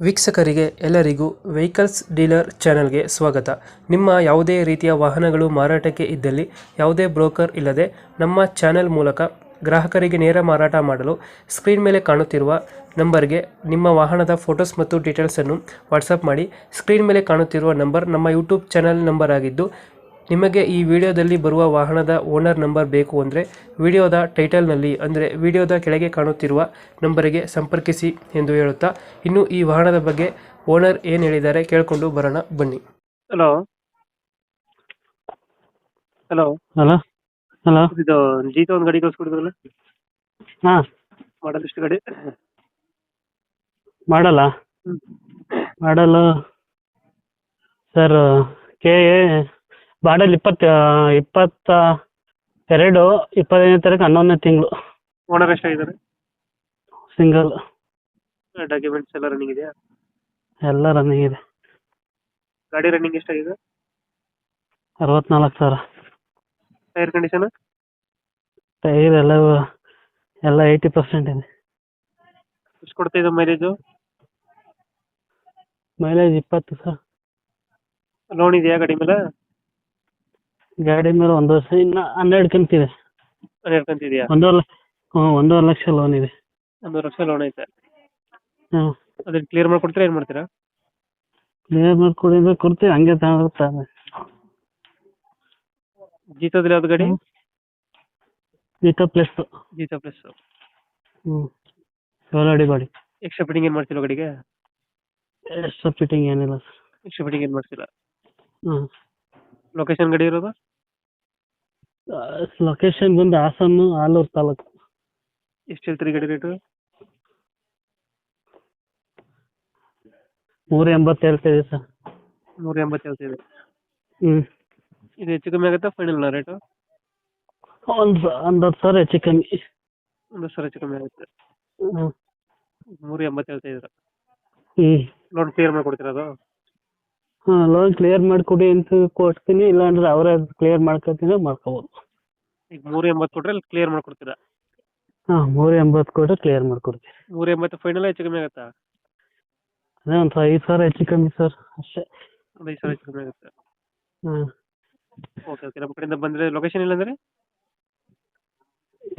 ವೀಕ್ಷಕರಿಗೆ ಎಲ್ಲರಿಗೂ vehicles dealer ಚಾನೆಲ್ಗೆ ಸ್ವಾಗತ. ನಿಮ್ಮ ಯಾವುದೇ ರೀತಿಯ ವಾಹನಗಳು ಮಾರಾಟಕ್ಕೆ ಇದ್ದಲ್ಲಿ ಯಾವುದೇ ಬ್ರೋಕರ್ ಇಲ್ಲದೆ ನಮ್ಮ ಚಾನೆಲ್ ಮೂಲಕ ಗ್ರಾಹಕರಿಗೆ ನೇರ ಮಾರಾಟ ಮಾಡಲು ಸ್ಕ್ರೀನ್ ಮೇಲೆ ಕಾಣುತ್ತಿರುವ ನಂಬರ್ಗೆ ನಿಮ್ಮ ವಾಹನದ ಫೋಟೋಸ್ ಮತ್ತು ಡೀಟೇಲ್ಸನ್ನು ವಾಟ್ಸಪ್ ಮಾಡಿ. ಸ್ಕ್ರೀನ್ ಮೇಲೆ ಕಾಣುತ್ತಿರುವ ನಂಬರ್ ನಮ್ಮ ಯೂಟ್ಯೂಬ್ ಚಾನೆಲ್ ನಂಬರ್ ಆಗಿದ್ದು, ನಿಮಗೆ ಈ ವಿಡಿಯೋದಲ್ಲಿ ಬರುವ ವಾಹನದ ಓನರ್ ನಂಬರ್ ಬೇಕು ಅಂದರೆ ವಿಡಿಯೋದ ಟೈಟಲ್ನಲ್ಲಿ ಅಂದರೆ ವಿಡಿಯೋದ ಕೆಳಗೆ ಕಾಣುತ್ತಿರುವ ನಂಬರಿಗೆ ಸಂಪರ್ಕಿಸಿ ಎಂದು ಹೇಳುತ್ತಾ, ಇನ್ನು ಈ ವಾಹನದ ಬಗ್ಗೆ ಓನರ್ ಏನು ಹೇಳಿದ್ದಾರೆ ಕೇಳಿಕೊಂಡು ಬರೋಣ ಬನ್ನಿ. ಹಲೋ ಹಲೋ ಹಲೋ ಹಲೋ ಇದು ಜೀತ ಒಂದು ಗಾಡಿ ಕಳಿಸ್ಕೊಡಿದ್ರಲ್ಲ, ಹಾಂ ಮಾಡಲ್ ಎಷ್ಟು ಗಾಡಿ? ಮಾಡಲ್ಲ ಹ್ಮ್. ಮಾಡಲು ಸರ್ ಕೆ ಎ ಮಾಡಲ್ 22 25ನೇ ತಾರೀಕು 11ನೇ ತಿಂಗಳು. ಓನರ್ ಎಷ್ಟಾಗಿದ್ದಾರೆ? ಸಿಂಗಲ್. ಡಾಕ್ಯುಮೆಂಟ್ಸ್ ಎಲ್ಲ ರನ್ನಿಂಗ್ ಇದೆಯಾ? ಎಲ್ಲ ರನ್ನಿಂಗ್ ಇದೆ. ಗಾಡಿ ರನ್ನಿಂಗ್ ಎಷ್ಟಾಗಿದೆ? 64,000. Tyre condition? ಟೈರ್ ಎಲ್ಲ 80% ಇದೆ. ಎಷ್ಟು ಕೊಡ್ತಾ ಇದೆ ಮೈಲೇಜು? Mileage 20 sir. ಲೋನ್ ಇದೆಯಾ ಗಾಡಿ ಮೇಲೆ? ಗಾಡಿ ಮೇಲೆ 1 ವರ್ಷ ಇನ್ನು 12 ಕಂತಿದೆ. ಹೇಳ್ಕೊಂತಿದ್ಯಾ? 1.5 ಲಕ್ಷ ಲೋನ್ ಇದೆ. 1 ಲಕ್ಷ ಲೋನ್ ಐತೆ. ಹಾಂ ಅದನ್ನ ಕ್ಲಿಯರ್ ಮಾಡ್ಕೊಡ್ತೀರಾ, ಏನು ಮಾಡ್ತೀರಾ? ಕ್ಲಿಯರ್ ಮಾಡ್ಕೊಡಿದ್ರೆ ಕೊಡ್ತೀವಿ, ಹಂಗೆ ತಗೊಂಡ್ರೆ. ಜೀತದಲ್ಲಿ ಯಾವ್ದು ಗಾಡಿ? ಜೀತ ಪ್ಲಸ್. ಜೀತ ಪ್ಲಸ್. ಹ್ಞೂ ಸೋಲಾಡಿ ಬಾಡಿ. ಎಕ್ಸ್ಟ್ರಾ ಫಿಟ್ಟಿಂಗ್ ಏನು ಮಾಡ್ತಿಲ್ಲ ಗಾಡಿಗೆ? ಎಕ್ಸ್ಟ್ರಾ ಫಿಟ್ಟಿಂಗ್ ಏನಿಲ್ಲ ಸರ್. ಎಕ್ಸ್ಟ್ರಾ ಫಿಟ್ಟಿಂಗ್ ಏನು ಮಾಡ್ತಿಲ್ಲ. ಹಾಂ ಲೊಕೇಶನ್ ಗಾಡಿ ಇರೋದು? ಲೊಕೇಶನ್ ಬಂದು ಹಾಸನ, ಆಲೂರು ತಾಲೂಕು. ಎಷ್ಟು ಹೇಳ್ತೀರಿ ಗಾಡಿ ರೇಟು? 380 ಹೇಳ್ತಿದೆ ಸರ್. 180 ಹೇಳ್ತಿದೆ. ಹ್ಞೂ ಇದು ಹೆಚ್ಚು ಕಮ್ಮಿ ಆಗುತ್ತಾ ಫೈನಲ್ನ ರೇಟು? ಒಂದು 10,000 ಹೆಚ್ಚು ಕಮ್ಮಿ. 1 ಹೆಚ್ಚು ಕಮ್ಮಿ ಆಗುತ್ತೆ. ಹ್ಞೂ 380 ಹೇಳ್ತಾ ಇದ್ರ. ಹ್ಞೂ ಲೋನ್ ಕ್ಲಿಯರ್ ಮಾಡ್ಕೊಡ್ತೀರಾ ಅದು? ಹಾಂ ಲೋನ್ ಕ್ಲಿಯರ್ ಮಾಡಿಕೊಡಿ ಅಂತ ಕೊಡ್ತೀನಿ, ಇಲ್ಲಾಂದ್ರೆ ಅವರೇ ಕ್ಲಿಯರ್ ಮಾಡ್ಕೊತೀನಿ, ಮಾಡ್ಕೋಬೋದು. ಈಗ 380 ಕೊಟ್ರೆ ಅಲ್ಲಿ ಕ್ಲಿಯರ್ ಮಾಡ್ಕೊಡ್ತೀರಾ? ಹಾಂ 380 ಕೊಟ್ಟರೆ ಕ್ಲಿಯರ್ ಮಾಡ್ಕೊಡ್ತೀನಿ. 380 ಫೈನಲ್ ಹೆಚ್ಚು ಕಮ್ಮಿ ಆಗುತ್ತಾ? ಅದೇ ಒಂದು 5,000 ಹೆಚ್ಚು ಕಮ್ಮಿ ಸರ್, ಅಷ್ಟೇ. ಒಂದು 5,000 ಹೆಚ್ಚು ಕಮ್ಮಿ ಆಗುತ್ತೆ. ಹಾಂ ಓಕೆ ಓಕೆ. ನಮ್ಮ ಕಡೆಯಿಂದ ಬಂದರೆ ಲೊಕೇಶನ್ ಇಲ್ಲಾಂದರೆ?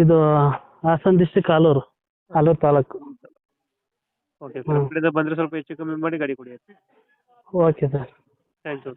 ಇದು Hassan district, Alur taluk. Okay okay. ನಮ್ಮ ಕಡೆಯಿಂದ ಬಂದರೆ ಸ್ವಲ್ಪ ಹೆಚ್ಚು ಕಮ್ಮಿ ಮಾಡಿ ಗಾಡಿ ಕೊಡಿ. Okay sir. Thank you.